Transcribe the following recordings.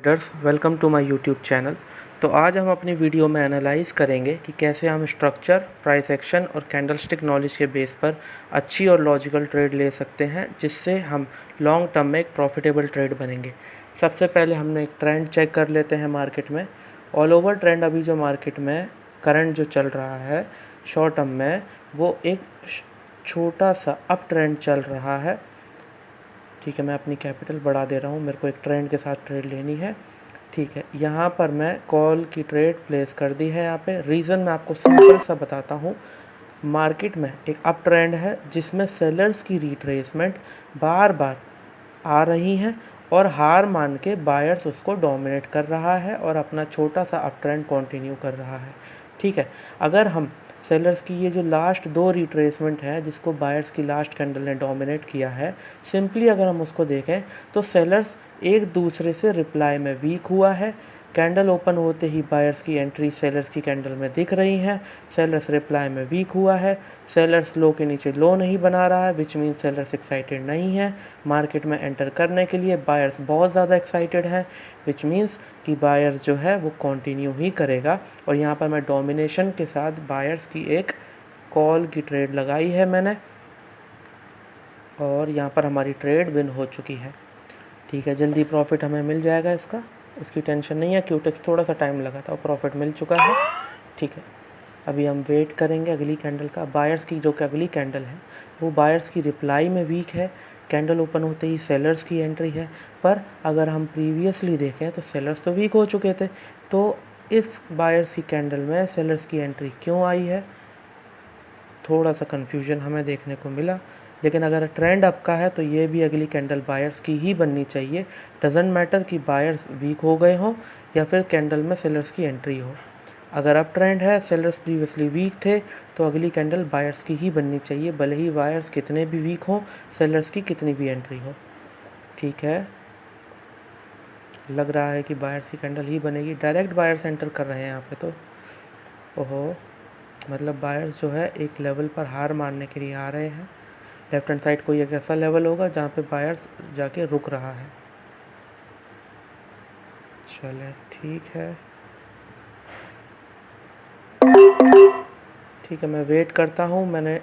Traders welcome to my YouTube channel. तो आज हम अपनी वीडियो में एनालाइज करेंगे कि कैसे हम स्ट्रक्चर, प्राइस एक्शन और कैंडलस्टिक नॉलेज के बेस पर अच्छी और लॉजिकल ट्रेड ले सकते हैं, जिससे हम लॉन्ग टर्म में एक प्रॉफिटेबल ट्रेड बनेंगे। सबसे पहले हमने एक ट्रेंड चेक कर लेते हैं मार्केट में। ऑल ओवर ट्रेंड अभी जो मार्केट में करंट जो चल रहा है शॉर्ट टर्म में, वो एक छोटा सा अप ट्रेंड चल रहा है। ठीक है, मैं अपनी कैपिटल बढ़ा दे रहा हूँ, मेरे को एक ट्रेंड के साथ ट्रेड लेनी है। ठीक है, यहाँ पर मैं कॉल की ट्रेड प्लेस कर दी है। यहाँ पे रीज़न मैं आपको सिंपल सा बताता हूँ। मार्केट में एक अप ट्रेंड है जिसमें सेलर्स की रिट्रेसमेंट बार बार आ रही हैं और हार मान के बायर्स उसको डोमिनेट कर रहा है और अपना छोटा सा अप ट्रेंड कंटिन्यू कर रहा है। ठीक है, अगर हम सेलर्स की ये जो लास्ट दो रिट्रेसमेंट है जिसको बायर्स की लास्ट कैंडल ने डोमिनेट किया है, सिंपली अगर हम उसको देखें तो सेलर्स एक दूसरे से रिप्लाई में वीक हुआ है। कैंडल ओपन होते ही बायर्स की एंट्री सेलर्स की कैंडल में दिख रही हैं। सेलर्स रिप्लाई में वीक हुआ है। सेलर्स लो के नीचे लो नहीं बना रहा है, विच मीन सेलर्स एक्साइटेड नहीं है मार्केट में एंटर करने के लिए। बायर्स बहुत ज़्यादा एक्साइटेड है, विच मीन्स कि बायर्स जो है वो कंटिन्यू ही करेगा। और यहाँ पर मैं डोमिनेशन के साथ बायर्स की एक कॉल की ट्रेड लगाई है मैंने, और यहाँ पर हमारी ट्रेड विन हो चुकी है। ठीक है, जल्दी प्रॉफिट हमें मिल जाएगा इसका, इसकी टेंशन नहीं है। क्यूटेक्स थोड़ा सा टाइम लगा था और प्रॉफिट मिल चुका है। ठीक है, अभी हम वेट करेंगे अगली कैंडल का। बायर्स की जो कि अगली कैंडल है वो बायर्स की रिप्लाई में वीक है। कैंडल ओपन होते ही सेलर्स की एंट्री है, पर अगर हम प्रीवियसली देखें तो सेलर्स तो वीक हो चुके थे। तो इस बायर्स की कैंडल में सेलर्स की एंट्री क्यों आई है, थोड़ा सा कन्फ्यूजन हमें देखने को मिला। लेकिन अगर ट्रेंड अप का है तो ये भी अगली कैंडल बायर्स की ही बननी चाहिए। डजेंट मैटर कि बायर्स वीक हो गए हों या फिर कैंडल में सेलर्स की एंट्री हो। अगर अप ट्रेंड है, सेलर्स प्रीवियसली वीक थे, तो अगली कैंडल बायर्स की ही बननी चाहिए, भले ही बायर्स कितने भी वीक हों, सेलर्स की कितनी भी एंट्री हो। ठीक है, लग रहा है कि बायर्स की कैंडल ही बनेगी। डायरेक्ट बायर्स एंटर कर रहे हैं यहाँ पे, तो ओहो, मतलब बायर्स जो है एक लेवल पर हार मारने के लिए आ रहे हैं। लेफ्ट हैंड साइड कोई एक ऐसा लेवल होगा जहाँ पे बायर्स जाके रुक रहा है। चले, ठीक है ठीक है, मैं वेट करता हूँ। मैंने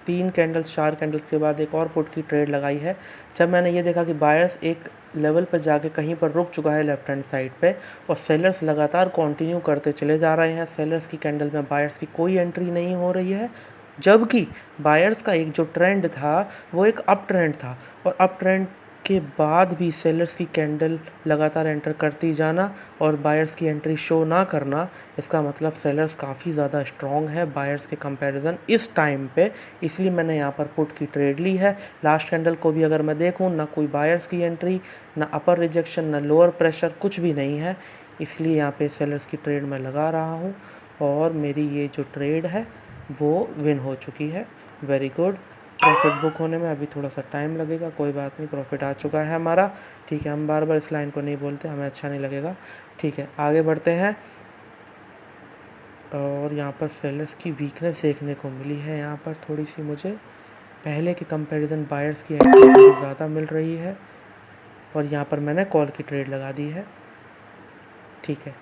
4 कैंडल्स के बाद एक और पुट की ट्रेड लगाई है। जब मैंने ये देखा कि बायर्स एक लेवल पर जाके कहीं पर रुक चुका है लेफ्ट हैंड साइड पे और सेलर्स लगातार कंटिन्यू करते चले जा रहे हैं, सेलर्स की कैंडल में बायर्स की कोई एंट्री नहीं हो रही है, जबकि बायर्स का एक जो ट्रेंड था वो एक अप ट्रेंड था, और अप ट्रेंड के बाद भी सेलर्स की कैंडल लगातार एंटर करती जाना और बायर्स की एंट्री शो ना करना, इसका मतलब सेलर्स काफ़ी ज़्यादा स्ट्रॉन्ग है बायर्स के कंपैरिजन इस टाइम पे। इसलिए मैंने यहाँ पर पुट की ट्रेड ली है। लास्ट कैंडल को भी अगर मैं देखूँ, ना कोई बायर्स की एंट्री, ना अपर रिजेक्शन, ना लोअर प्रेशर, कुछ भी नहीं है। इसलिए यहाँ पे सेलर्स की ट्रेड मैं लगा रहा हूँ और मेरी ये जो ट्रेड है वो विन हो चुकी है। Very good. प्रॉफिट बुक होने में अभी थोड़ा सा टाइम लगेगा, कोई बात नहीं, प्रॉफिट आ चुका है हमारा। ठीक है, हम बार बार इस लाइन को नहीं बोलते, हमें अच्छा नहीं लगेगा। ठीक है, आगे बढ़ते हैं। और यहाँ पर सेलर्स की वीकनेस देखने को मिली है। यहाँ पर थोड़ी सी मुझे पहले के कंपैरिजन बायर्स की एंट्री थोड़ी ज़्यादा मिल रही है, और यहाँ पर मैंने कॉल की ट्रेड लगा दी है। ठीक है,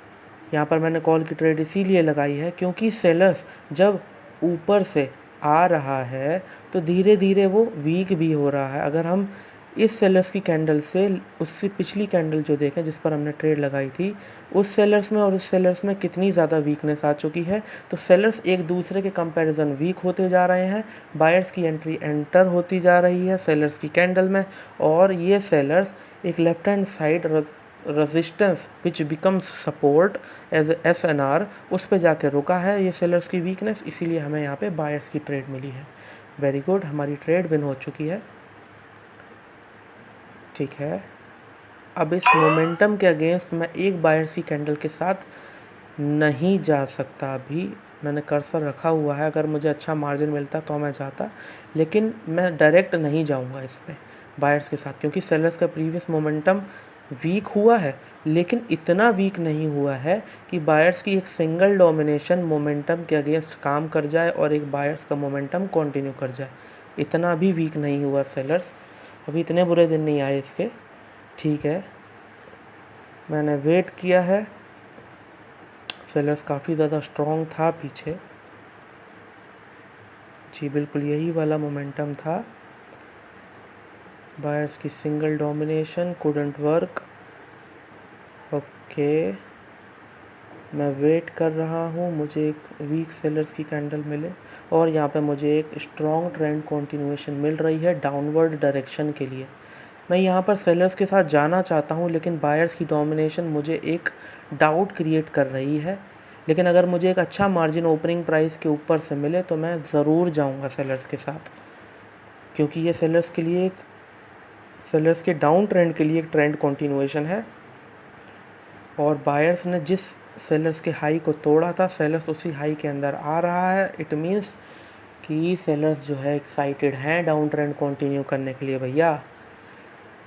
यहाँ पर मैंने कॉल की ट्रेड इसीलिए लगाई है क्योंकि सेलर्स जब ऊपर से आ रहा है तो धीरे धीरे वो वीक भी हो रहा है। अगर हम इस सेलर्स की कैंडल से उससे पिछली कैंडल जो देखें जिस पर हमने ट्रेड लगाई थी, उस सेलर्स में और उस सेलर्स में कितनी ज़्यादा वीकनेस आ चुकी है। तो सेलर्स एक दूसरे के कंपैरिजन वीक होते जा रहे हैं, बायर्स की एंट्री एंटर होती जा रही है सेलर्स की कैंडल में, और ये सेलर्स एक left hand side resistance which becomes support as SNR, उस पे जाके रुका है ये सेलर्स की वीकनेस। इसीलिए हमें यहाँ पे बायर्स की ट्रेड मिली है। वेरी गुड, हमारी ट्रेड विन हो चुकी है। ठीक है, अब इस मोमेंटम के अगेंस्ट मैं एक बायर्स की कैंडल के साथ नहीं जा सकता। अभी मैंने कर्सर रखा हुआ है, अगर मुझे अच्छा मार्जिन मिलता तो मैं जाता, लेकिन मैं डायरेक्ट नहीं जाऊंगा इस पे बायर्स के साथ, क्योंकि सेलर्स का प्रीवियस मोमेंटम वीक हुआ है, लेकिन इतना वीक नहीं हुआ है कि बायर्स की एक सिंगल डोमिनेशन मोमेंटम के अगेंस्ट काम कर जाए और एक बायर्स का मोमेंटम कंटिन्यू कर जाए। इतना भी वीक नहीं हुआ सेलर्स, अभी इतने बुरे दिन नहीं आए इसके। ठीक है, मैंने वेट किया है, सेलर्स काफ़ी ज़्यादा स्ट्रॉन्ग था पीछे। जी बिल्कुल यही वाला मोमेंटम था। बायर्स की single domination couldn't work. Okay, मैं वेट कर रहा हूँ, मुझे एक वीक सेलर्स की कैंडल मिले और यहाँ पे मुझे एक स्ट्रॉन्ग ट्रेंड कंटिन्यूएशन मिल रही है डाउनवर्ड डायरेक्शन के लिए। मैं यहाँ पर सेलर्स के साथ जाना चाहता हूँ, लेकिन बायर्स की डोमिनेशन मुझे एक डाउट क्रिएट कर रही है। लेकिन अगर मुझे एक अच्छा मार्जिन ओपनिंग प्राइस के ऊपर से मिले तो मैं ज़रूर जाऊँगा सेलर्स के साथ, क्योंकि ये सेलर्स के डाउन ट्रेंड के लिए एक ट्रेंड कंटिन्यूएशन है। और बायर्स ने जिस सेलर्स के हाई को तोड़ा था, सेलर्स उसी हाई के अंदर आ रहा है। इट मीन्स कि सेलर्स जो है एक्साइटेड हैं डाउन ट्रेंड कंटिन्यू करने के लिए। भैया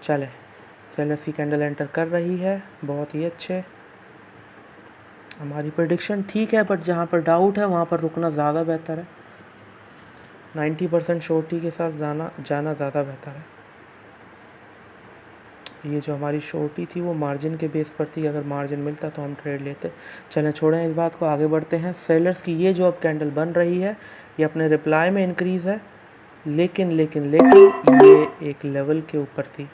चले, सेलर्स की कैंडल एंटर कर रही है, बहुत ही अच्छे। हमारी प्रेडिक्शन ठीक है, बट जहाँ पर डाउट है वहाँ पर रुकना ज़्यादा बेहतर है। 90% शॉर्टी के साथ जाना ज़्यादा बेहतर है। ये जो हमारी शॉर्टी थी वो मार्जिन के बेस पर थी, अगर मार्जिन मिलता तो हम ट्रेड लेते। चलें छोड़ें इस बात को, आगे बढ़ते हैं। सेलर्स की ये जो अब कैंडल बन रही है ये अपने रिप्लाई में इंक्रीज़ है, लेकिन ये एक लेवल के ऊपर थी।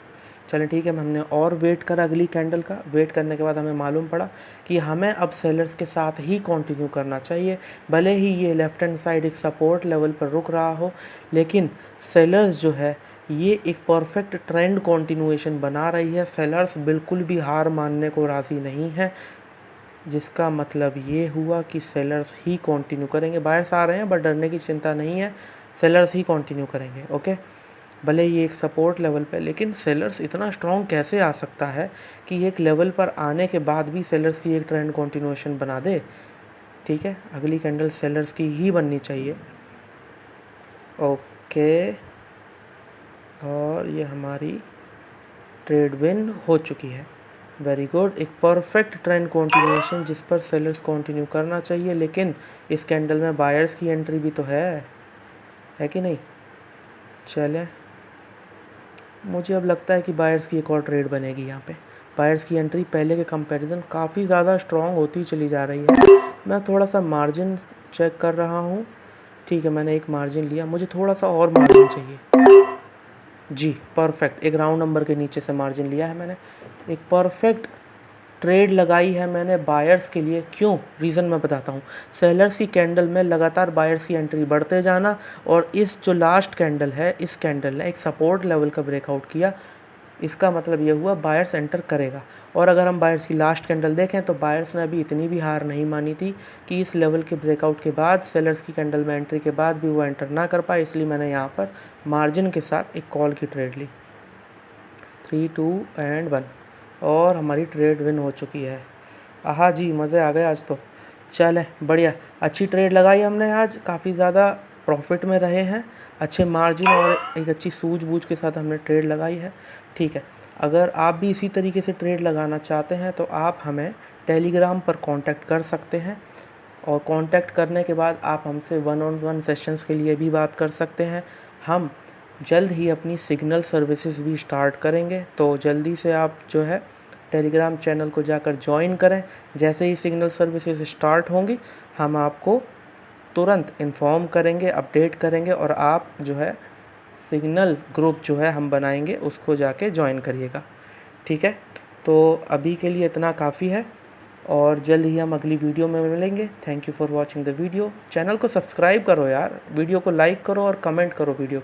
चलें ठीक है, हमने और वेट करा अगली कैंडल का। वेट करने के बाद हमें मालूम पड़ा कि हमें अब सेलर्स के साथ ही कंटिन्यू करना चाहिए। भले ही ये लेफ़्ट हैंड साइड एक सपोर्ट लेवल पर रुक रहा हो, लेकिन सेलर्स जो है ये एक परफेक्ट ट्रेंड कंटिन्यूएशन बना रही है। सेलर्स बिल्कुल भी हार मानने को राज़ी नहीं है, जिसका मतलब ये हुआ कि सेलर्स ही कंटिन्यू करेंगे। बायर्स आ रहे हैं बट डरने की चिंता नहीं है, सेलर्स ही कंटिन्यू करेंगे। ओके, भले ये एक सपोर्ट लेवल पे, लेकिन सेलर्स इतना स्ट्रॉन्ग कैसे आ सकता है कि एक लेवल पर आने के बाद भी सेलर्स की एक ट्रेंड कंटिन्यूएशन बना दे। ठीक है, अगली कैंडल सेलर्स की ही बननी चाहिए। ओके, और ये हमारी ट्रेड विन हो चुकी है। वेरी गुड, एक परफेक्ट ट्रेंड कंटिन्यूएशन जिस पर सेलर्स कंटिन्यू करना चाहिए, लेकिन इस कैंडल में बायर्स की एंट्री भी तो है कि नहीं। चलें, मुझे अब लगता है कि बायर्स की एक और ट्रेड बनेगी। यहाँ पे बायर्स की एंट्री पहले के कंपैरिजन काफ़ी ज़्यादा स्ट्रॉन्ग होती चली जा रही है। मैं थोड़ा सा मार्जिन चेक कर रहा हूँ। ठीक है, मैंने एक मार्जिन लिया, मुझे थोड़ा सा और मार्जिन चाहिए। जी परफेक्ट, एक राउंड नंबर के नीचे से मार्जिन लिया है मैंने। एक परफेक्ट ट्रेड लगाई है मैंने बायर्स के लिए। क्यों, रीज़न मैं बताता हूँ। सेलर्स की कैंडल में लगातार बायर्स की एंट्री बढ़ते जाना, और इस जो लास्ट कैंडल है, इस कैंडल ने एक सपोर्ट लेवल का ब्रेकआउट किया। इसका मतलब ये हुआ बायर्स एंटर करेगा। और अगर हम बायर्स की लास्ट कैंडल देखें तो बायर्स ने अभी इतनी भी हार नहीं मानी थी कि इस लेवल के ब्रेकआउट के बाद, सेलर्स की कैंडल में एंट्री के बाद भी वो एंटर ना कर पाए। इसलिए मैंने यहाँ पर मार्जिन के साथ एक कॉल की ट्रेड ली। 3, 2 एंड 1, और हमारी ट्रेड विन हो चुकी है। आहा जी, मज़े आ गए आज तो। चलें बढ़िया, अच्छी ट्रेड लगाई हमने आज, काफ़ी ज़्यादा प्रॉफिट में रहे हैं, अच्छे मार्जिन और एक अच्छी सूझबूझ के साथ हमने ट्रेड लगाई है। ठीक है, अगर आप भी इसी तरीके से ट्रेड लगाना चाहते हैं तो आप हमें टेलीग्राम पर कांटेक्ट कर सकते हैं, और कांटेक्ट करने के बाद आप हमसे 1-on-1 सेशंस के लिए भी बात कर सकते हैं। हम जल्द ही अपनी सिग्नल सर्विसेज भी स्टार्ट करेंगे, तो जल्दी से आप जो है टेलीग्राम चैनल को जाकर ज्वाइन करें। जैसे ही सिग्नल सर्विसेज स्टार्ट होंगी हम आपको तुरंत इन्फॉर्म करेंगे, अपडेट करेंगे, और आप जो है सिग्नल ग्रुप जो है हम बनाएंगे उसको जाके ज्वाइन करिएगा। ठीक है, तो अभी के लिए इतना काफ़ी है, और जल्द ही हम अगली वीडियो में मिलेंगे। Thank you for watching the video. Channel को सब्सक्राइब करो यार, वीडियो को लाइक करो और कमेंट करो वीडियो।